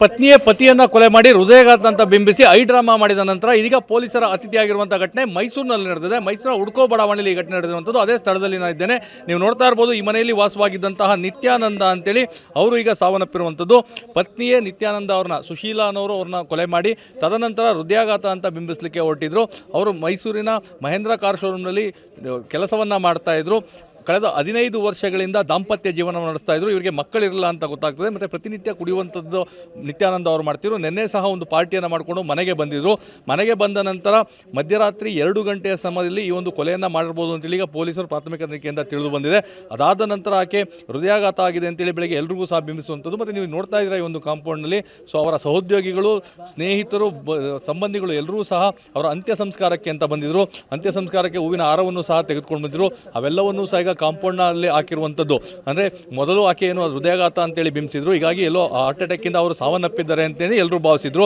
ಪತ್ನಿಯೇ ಪತಿಯನ್ನ ಕೊಲೆ ಮಾಡಿ ಹೃದಯಘಾತ ಅಂತ ಬಿಂಬಿಸಿ ಡ್ರಾಮಾ ಮಾಡಿದ ನಂತರ ಇದೀಗ ಪೊಲೀಸರ ಅತಿಥಿಯಾಗಿರುವಂತಹ ಘಟನೆ ಮೈಸೂರಿನಲ್ಲಿ ನಡೆದಿದೆ. ಮೈಸೂರಿನ ಹುಡ್ಕೋ ಬಡಾವಣೆಯಲ್ಲಿ ಈ ಘಟನೆ ನಡೆದಿರುವಂಥದ್ದು. ಅದೇ ಸ್ಥಳದಲ್ಲಿ ನಾನು ಇದ್ದೇನೆ. ನೀವು ನೋಡ್ತಾ ಇರ್ಬೋದು, ಈ ಮನೆಯಲ್ಲಿ ವಾಸವಾಗಿದ್ದಂತಹ ನಿತ್ಯಾನಂದ ಅಂತೇಳಿ ಅವರು ಈಗ ಸಾವನ್ನಪ್ಪಿರುವಂಥದ್ದು. ಪತ್ನಿಯೇ ನಿತ್ಯಾನಂದ ಅವ್ರನ್ನ, ಸುಶೀಲಾ ಅನ್ನೋರು ಅವ್ರನ್ನ ಕೊಲೆ ಮಾಡಿ ತದನಂತರ ಹೃದಯಾಘಾತ ಅಂತ ಬಿಂಬಿಸಲಿಕ್ಕೆ ಹೊರಟಿದ್ರು. ಅವರು ಮೈಸೂರಿನ ಮಹೇಂದ್ರ ಕಾರ್ ಶೋರೂಮ್ನಲ್ಲಿ ಕೆಲಸವನ್ನ ಮಾಡ್ತಾ ಇದ್ರು. ಕಳೆದ 15 ವರ್ಷಗಳಿಂದ ದಾಂಪತ್ಯ ಜೀವನವನ್ನು ನಡೆಸ್ತಾ ಇದ್ರು. ಇವರಿಗೆ ಮಕ್ಕಳಿರಲ್ಲ ಅಂತ ಗೊತ್ತಾಗ್ತದೆ. ಮತ್ತು ಪ್ರತಿನಿತ್ಯ ಕುಡಿಯುವಂಥದ್ದು ನಿತ್ಯಾನಂದ ಅವರು ಮಾಡ್ತಿದ್ರು. ನಿನ್ನೆ ಸಹ ಒಂದು ಪಾರ್ಟಿಯನ್ನು ಮಾಡಿಕೊಂಡು ಮನೆಗೆ ಬಂದಿದ್ದರು. ಮನೆಗೆ ಬಂದ ನಂತರ ಮಧ್ಯರಾತ್ರಿ 2 ಗಂಟೆಯ ಸಮಯದಲ್ಲಿ ಈ ಒಂದು ಕೊಲೆಯನ್ನು ಮಾಡಿರ್ಬೋದು ಅಂತೇಳಿ ಈಗ ಪೊಲೀಸರು ಪ್ರಾಥಮಿಕ ತನಿಖೆಯಿಂದ ತಿಳಿದು ಬಂದಿದೆ. ಅದಾದ ನಂತರ ಆಕೆ ಹೃದಯಾಘಾತ ಆಗಿದೆ ಅಂತೇಳಿ ಬೆಳಗ್ಗೆ ಎಲ್ರಿಗೂ ಸಹ ಬಿಂಬಿಸುವಂಥದ್ದು. ಮತ್ತು ನೀವು ನೋಡ್ತಾ ಇದ್ದೀರಾ ಈ ಒಂದು ಕಾಂಪೌಂಡ್ನಲ್ಲಿ. ಸೊ ಅವರ ಸಹೋದ್ಯೋಗಿಗಳು, ಸ್ನೇಹಿತರು, ಸಂಬಂಧಿಗಳು ಎಲ್ಲರೂ ಸಹ ಅವರ ಅಂತ್ಯ ಸಂಸ್ಕಾರಕ್ಕೆ ಅಂತ ಬಂದಿದ್ದರು. ಅಂತ್ಯ ಸಂಸ್ಕಾರಕ್ಕೆ ಹೂವಿನ ಹಾರವನ್ನು ಸಹ ತೆಗೆದುಕೊಂಡು ಬಂದಿದ್ದರು. ಅವೆಲ್ಲವನ್ನೂ ಸಹ ಈಗ ಕಾಂಪೌಂಡ್ನಲ್ಲಿ ಹಾಕಿರುವಂಥದ್ದು. ಅಂದರೆ ಮೊದಲು ಆಕೆ ಏನು ಹೃದಯಾಘಾತ ಅಂತೇಳಿ ಬಿಂಬಿಸಿದ್ರು. ಹೀಗಾಗಿ ಎಲ್ಲೋ ಹಾರ್ಟ್ ಅಟ್ಯಾಕಿಂದ ಅವರು ಸಾವನ್ನಪ್ಪಿದ್ದಾರೆ ಅಂತೇಳಿ ಎಲ್ಲರೂ ಭಾವಿಸಿದ್ರು.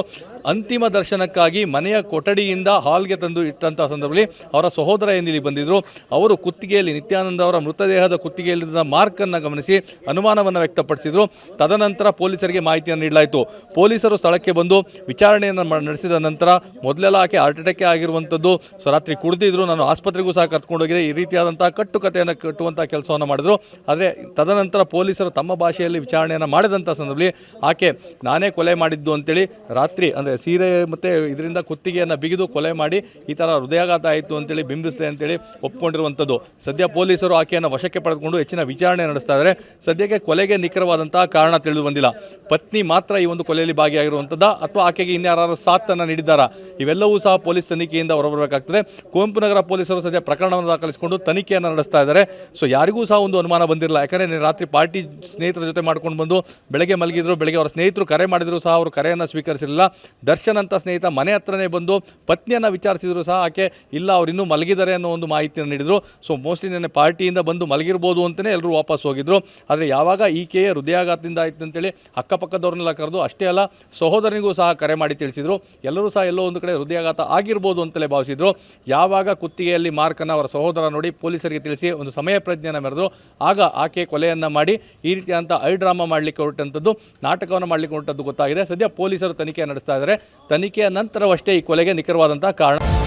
ಅಂತಿಮ ದರ್ಶನಕ್ಕಾಗಿ ಮನೆಯ ಕೊಠಡಿಯಿಂದ ಹಾಲ್ಗೆ ತಂದು ಇಟ್ಟಂಥ ಸಂದರ್ಭದಲ್ಲಿ ಅವರ ಸಹೋದರ ಇಲ್ಲಿ ಬಂದಿದ್ದರು. ಅವರು ಕುತ್ತಿಗೆಯಲ್ಲಿ, ನಿತ್ಯಾನಂದ ಅವರ ಮೃತದೇಹದ ಕುತ್ತಿಗೆಯಲ್ಲಿದ್ದ ಮಾರ್ಕನ್ನು ಗಮನಿಸಿ ಅನುಮಾನವನ್ನು ವ್ಯಕ್ತಪಡಿಸಿದರು. ತದನಂತರ ಪೊಲೀಸರಿಗೆ ಮಾಹಿತಿಯನ್ನು ನೀಡಲಾಯಿತು. ಪೊಲೀಸರು ಸ್ಥಳಕ್ಕೆ ಬಂದು ವಿಚಾರಣೆಯನ್ನು ನಡೆಸಿದ ನಂತರ ಮೊದಲೆಲ್ಲ ಆಕೆ ಹಾರ್ಟ್ ಅಟ್ಯಾಕ್ ಆಗಿರುವಂಥದ್ದು, ಸೊ ರಾತ್ರಿ ಕುಡಿದಿದ್ರು, ನಾನು ಆಸ್ಪತ್ರೆಗೂ ಸಹ ಕರ್ಕೊಂಡೋಗಿದೆ, ಈ ರೀತಿಯಾದಂಥ ಕಟ್ಟುಕತೆಯನ್ನು ಕಟ್ಟುವಂಥ ಕೆಲಸವನ್ನು ಮಾಡಿದ್ರು. ಆದರೆ ತದನಂತರ ಪೊಲೀಸರು ತಮ್ಮ ಭಾಷೆಯಲ್ಲಿ ವಿಚಾರಣೆಯನ್ನು ಮಾಡಿದಂಥ ಸಂದರ್ಭದಲ್ಲಿ ಆಕೆ ನಾನೇ ಕೊಲೆ ಮಾಡಿದ್ದು ಅಂತೇಳಿ ರಾತ್ರಿ, ಅಂದರೆ ಸೀರೆ ಮತ್ತು ಇದರಿಂದ ಕುತ್ತಿಗೆಯನ್ನು ಬಿಗಿದು ಕೊಲೆ ಮಾಡಿ ಈ ಥರ ಹೃದಯಾಘಾತ ಆಯಿತು ಅಂತೇಳಿ ಬಿಂಬಿಸಿದೆ ಅಂತೇಳಿ ಒಪ್ಕೊಂಡಿರುವಂಥದ್ದು. ಸದ್ಯ ಪೊಲೀಸರು ಆಕೆಯನ್ನು ವಶಕ್ಕೆ ಪಡೆದುಕೊಂಡು ಹೆಚ್ಚಿನ ವಿಚಾರಣೆ ನಡೆಸ್ತಾ ಇದ್ದಾರೆ. ಸದ್ಯಕ್ಕೆ ಕೊಲೆಗೆ ನಿಖರವಾದಂತಹ ಕಾರಣ ತಿಳಿದು ಬಂದಿಲ್ಲ. ಪತ್ನಿ ಮಾತ್ರ ಈ ಒಂದು ಕೊಲೆಯಲ್ಲಿ ಭಾಗಿಯಾಗಿರುವಂಥದ್ದು ಅಥವಾ ಆಕೆಗೆ ಇನ್ಯಾರು ಸಾಥನ್ನು ನೀಡಿದ್ದಾರಾ, ಇವೆಲ್ಲವೂ ಸಹ ಪೊಲೀಸ್ ತನಿಖೆಯಿಂದ ಹೊರಬರಬೇಕಾಗ್ತದೆ. ಕುವೆಂಪು ನಗರ ಪೊಲೀಸರು ಸದ್ಯ ಪ್ರಕರಣವನ್ನು ದಾಖಲಿಸಿಕೊಂಡು ತನಿಖೆಯನ್ನು ನಡೆಸ್ತಾ ಇದ್ದಾರೆ. ಸೊ ಯಾರಿಗೂ ಸಹ ಒಂದು ಅನುಮಾನ ಬಂದಿರಲ್ಲ. ಯಾಕಂದರೆ ರಾತ್ರಿ ಪಾರ್ಟಿ ಸ್ನೇಹಿತರ ಜೊತೆ ಮಾಡ್ಕೊಂಡು ಬಂದು ಬೆಳಗ್ಗೆ ಮಲಗಿದ್ರು. ಬೆಳಗ್ಗೆ ಅವರ ಸ್ನೇಹಿತರು ಕರೆ ಮಾಡಿದ್ರು ಸಹ ಅವರು ಕರೆಯನ್ನು ಸ್ವೀಕರಿಸಿರಲಿಲ್ಲ. ದರ್ಶನ್ ಅಂತ ಸ್ನೇಹಿತ ಮನೆ ಹತ್ರನೇ ಬಂದು ಪತ್ನಿಯನ್ನು ವಿಚಾರಿಸಿದ್ರು ಸಹ ಆಕೆ ಇಲ್ಲ, ಅವ್ರು ಇನ್ನೂ ಮಲಗಿದ್ದಾರೆ ಅನ್ನೋ ಒಂದು ಮಾಹಿತಿಯನ್ನು ನೀಡಿದರು. ಸೊ ಮೋಸ್ಟ್ಲಿ ನೆನ್ನೆ ಪಾರ್ಟಿಯಿಂದ ಬಂದು ಮಲಗಿರ್ಬೋದು ಅಂತಲೇ ಎಲ್ಲರೂ ವಾಪಸ್ ಹೋಗಿದ್ರು. ಆದರೆ ಯಾವಾಗ ಈಕೆಯೇ ಹೃದಯಾಘಾತದಿಂದ ಆಯಿತು ಅಂತೇಳಿ ಅಕ್ಕಪಕ್ಕದವ್ರನ್ನೆಲ್ಲ ಕರೆದು, ಅಷ್ಟೇ ಅಲ್ಲ ಸಹೋದರನಿಗೂ ಸಹ ಕರೆ ಮಾಡಿ ತಿಳಿಸಿದರು. ಎಲ್ಲರೂ ಸಹ ಎಲ್ಲೋ ಒಂದು ಕಡೆ ಹೃದಯಾಘಾತ ಆಗಿರ್ಬೋದು ಅಂತಲೇ ಭಾವಿಸಿದ್ರು. ಯಾವಾಗ ಕುತ್ತಿಗೆಯಲ್ಲಿ ಮಾರ್ಕನ್ನು ಅವರ ಸಹೋದರ ನೋಡಿ ಪೊಲೀಸರಿಗೆ ತಿಳಿಸಿ ಒಂದು ಸಮಯ ಪ್ರಜ್ಞೆಯನ್ನು ಮೆರೆದು ಆಗ ಆಕೆ ಕೊಲೆಯನ್ನು ಮಾಡಿ ಈ ರೀತಿಯಾದಂಥ ಡ್ರಾಮಾ ಮಾಡಲಿಕ್ಕೆ ಹೊರಟಂಥದ್ದು, ನಾಟಕವನ್ನು ಮಾಡಲಿಕ್ಕೆ ಹೊರಟದ್ದು ಗೊತ್ತಾಗಿದೆ. ಸದ್ಯ ಪೊಲೀಸರು ತನಿಖೆ ನಡೆಸ್ತಾ ಇದ್ದಾರೆ. ತನಿಖೆಯ ನಂತರವಷ್ಟೇ ಈ ಕೊಲೆಗೆ ನಿಖರವಾದಂಥ ಕಾರಣ